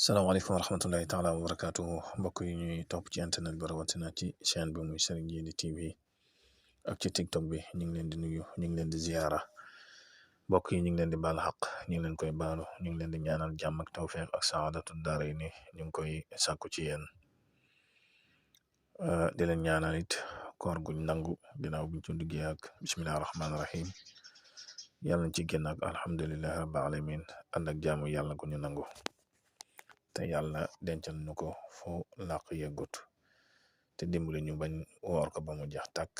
salaamaaleykum wa rahmatullahi taala wa barakaatuhu mbokk yi ñuy topp ci internet bi rawatina ci chaîne bi muy Serigne Djily TV ak ci TikTok bi ñu ngi leen di nuyu ñu ngi leen di ziyaara mbokk yi ñu ngi leen di baal xaq ñu ngi leen koy baalu ñu ngi leen di ñaanal jàmm ak tawfeex ak saadatu daarayni ñu ngi koy sàkku ci yéen di leen ñaanal it koor guñ nangu ginnaaw buñ ci duggee ak bismillahi rahmaani rahim yàlla na ci génn ak alhamdulillahi rabbil alamin ànd ak jaamu yàlla gu ñu nangu te yàlla dencal ñu ko foo làq yeggut te dimbali ñu bañ woor ko ba mu jeex tàkk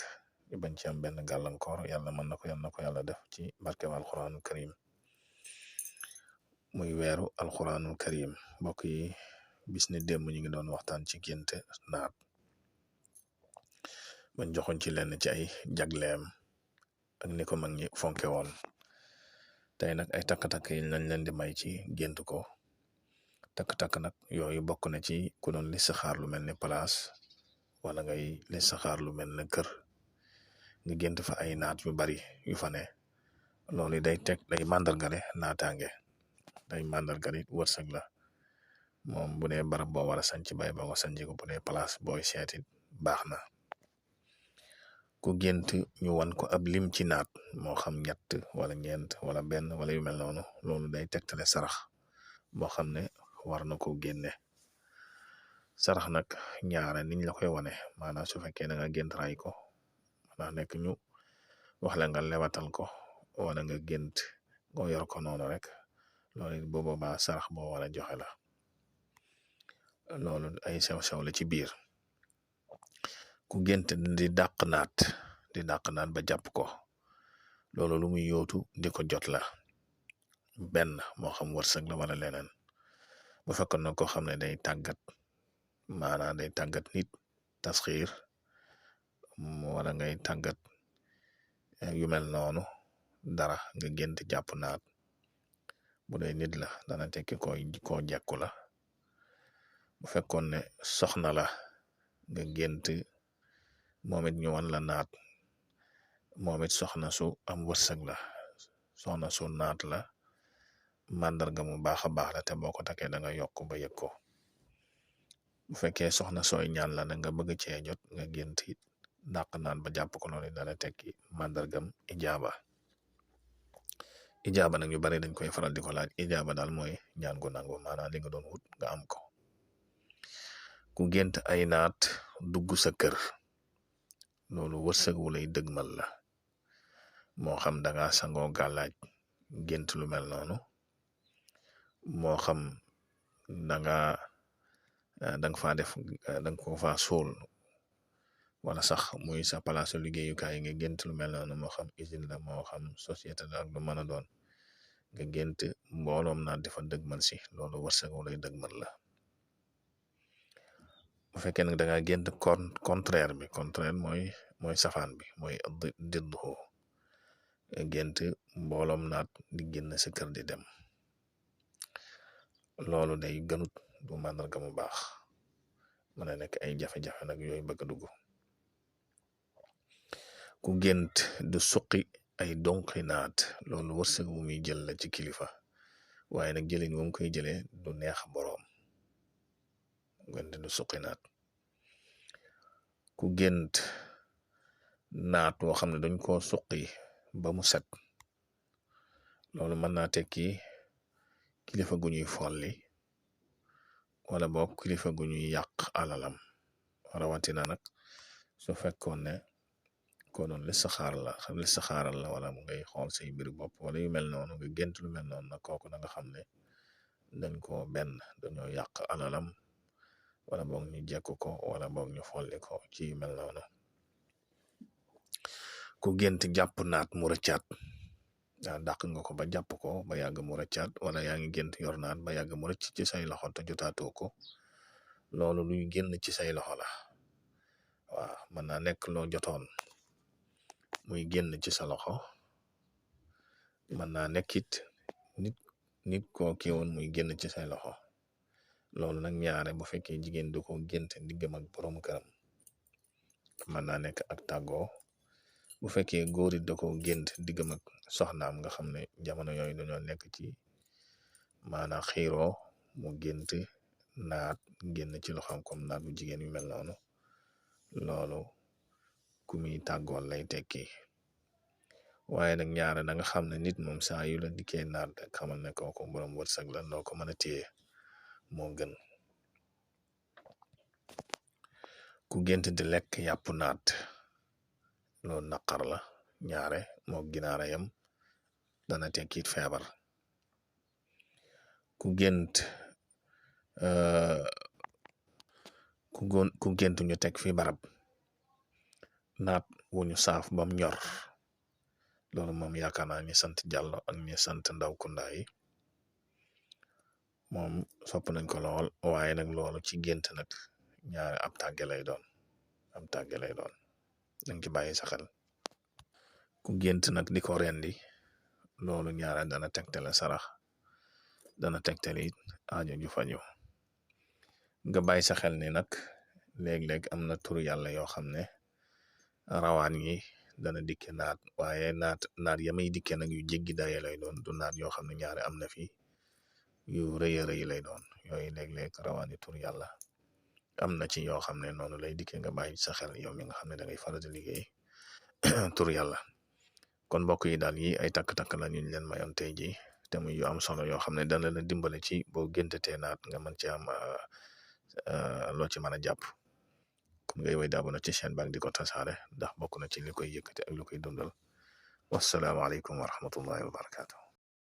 ñu bañ ci am benn gàllankoor yàlla mën na ko yàlla def ci barkeb alquranul karim muy weeru alquranul karim mbokk yi bis ni démb ñu ngi doon waxtaan ci gént naat bañ joxoon ci lenn ci ay jagleem ak ni ko mag ñi fonke woon tey nag ay takk-takk yi lañ leen di may ci gént ko takk-takk nag yooyu bokk na ci ku doon listixaar lu mel ni place wala ngay listixaar lu mel ne kër nga gént fa ay naat yu bari yu fa ne loolu day màndargale naataange day màndargale wërsëg la moom bu dee barab boo war a sanc bay ba nga sanc ko bu dee place booy seeti baax na ku gént ñu wan ko ab lim ci naat moo xam ñett wala ñeent wala benn wala yu mel noonu loolu day tegtale sarax boo xam ne war na ko génne sarax nag ñaare niñ la koy wane maanaam su fekkee da nga gént ray ko maanaam nekk ñu wax la nga lewatal ko wala nga gént nga yor ko noonu rek loolu bu boobaa sarax boo war a joxe la loolu ay sew-sew la ci biir ku gént di dàq naat ba jàpp ko loolu lu muy yootu di ko jot la benn moo xam wërsëg la wala leneen bu fekkoon na ko xam ne day tàggat nit tasxiir wala ngay tàggat yu mel noonu dara nga gént jàpp naat bu dee nit la dana tekki koo jekku la bu fekkoon ne soxna la nga gént moom it ñu wan la naat moom it soxna su am wërsëg la soxna su naat la màndarga mu baax a baax la te boo ko takkee da nga yokk ba yëg ko bu fekkee soxna sooy ñaan la nga bëgg cee jot nga gént it dàq naan ba jàpp ko loolu dana tekki màndargam ijaaba nag ñu bari dañ koy faral di ko laaj ijaaba daal mooy ñaan gu nangu maanaam li nga doon wut nga am ko ku gént ay naat dugg sa kër loolu wërsëg wu lay dëgmal la moo xam danga sangoo gàllaaj gént lu mel noonu moo xam danga faa def danga ko faa suul wala sax muy sa palaasu liggéeyukaay nga gént lu mel noonu moo xam usine la moo xam société la ak lu mën a doon nga gént mbooloom naa defa dëgmal si loolu wërsëg wu lay dëgmal la bu fekkee nag danga gént contraire mooy safaan bi mooy didduhu gént mbooloom naat di génn sa kër di dem loolu day gënut du màndarga mu baax mën a nekk ay jafe-jafe nag yooyu bëgg a dugg ku gént du suqi ay donqi naat loolu wërsëg bu muy jël la ci kilifa waaye nag jëlin moom koy jëlee du neex boroom gént du suqi naat ku gént naat woo xam ne dañ koo suqi ba mu set loolu mën naa tekki kilifa gu ñuy folli wala boog kilifa gu ñuy yàq alalam rawatina nag su fekkoon ne ko doon listixaaral la wala mu ngay xool say mbir bopp wala yu mel noonu nga gént lu mel noonu nag kooku na nga xam ne dañ ko dañoo yàq alalam wala boog ñu jekku ko wala boog ñu folli ko ci yu mel noonu ku gént jàpp naat mu rëccaat dàq nga ko ba jàpp ko ba yàgg mu rëccaat wala yaa ngi gént yor naat ba yàgg mu rëcc ci say loxo te jotaatoo ko loolu luy génn ci say loxo la waaw mën naa nekk loo jotoon muy génn ci sa loxo mën naa nekkit nit koo kiiwoon muy génn ci say loxo loolu nag ñaare bu fekkee jigéen du ko gént diggam ak borom këram mën naa nekk ak tàggoo bu fekkee góor it da ko gént diggam ak soxnaam nga xam ne jamono yooyu dañoo nekk ci maanaam xiiroo mu gént naat génn ci loxam comme naat bu jigéen yu mel noonu loolu ku muy tàggoon lay tekki waaye nag ñaare da nga xam ne nit moom saa yu la dikkee naat rek xamal ne kooku borom wërsëg la noo ko mën a téye moo gën. ku gént di lekk yàpp naat loolu naqar la ñaare moo ginaara yam dana tekkiit feebar. ku gént ku gént ñu teg fi barab naat wu ñu saaf bam ñor loolu moom yaakaar naa ñi sant Jàllo ak ñi sant Ndaw Kunda yi moom sopp nañ ko lool waaye nag loolu ci gént nag ñaare ab tàgge lay doon dañ ci bàyyi sa xel. ku gént nag di ko rendi loolu ñaare dana tegtale sarax dana tegtale it aajo ju faju. nga bàyyi sa xel ni nag léeg-léeg am na turu yàlla yoo xam ne rawaan yi dana dikke naat waaye naat yamay dikke nag yu jéggi daye lay doon du naat yoo xam ne ñaare am na fi yu rëya rëy lay doon yooyu léeg-léeg rawaani tur yàlla am na ci yoo xam ne noonu lay dikke nga bàyyi sa xel yow mi nga xam ne da ngay faral di liggéey tur yàlla. kon mbokk yi daal yi ay takk-takk la ñu leen mayoon tey ji te muy yu am solo yoo xam ne dana la dimbale ci boo géntatee naat nga mën ci am loo ci mën a jàpp. kon ngay way daabona ci chaîne bank di ko tasaare ndax bokk na ci li koy yëkkati ak li koy dundal. wassalamu alaikum wa rahmatullahi wa barakatuh.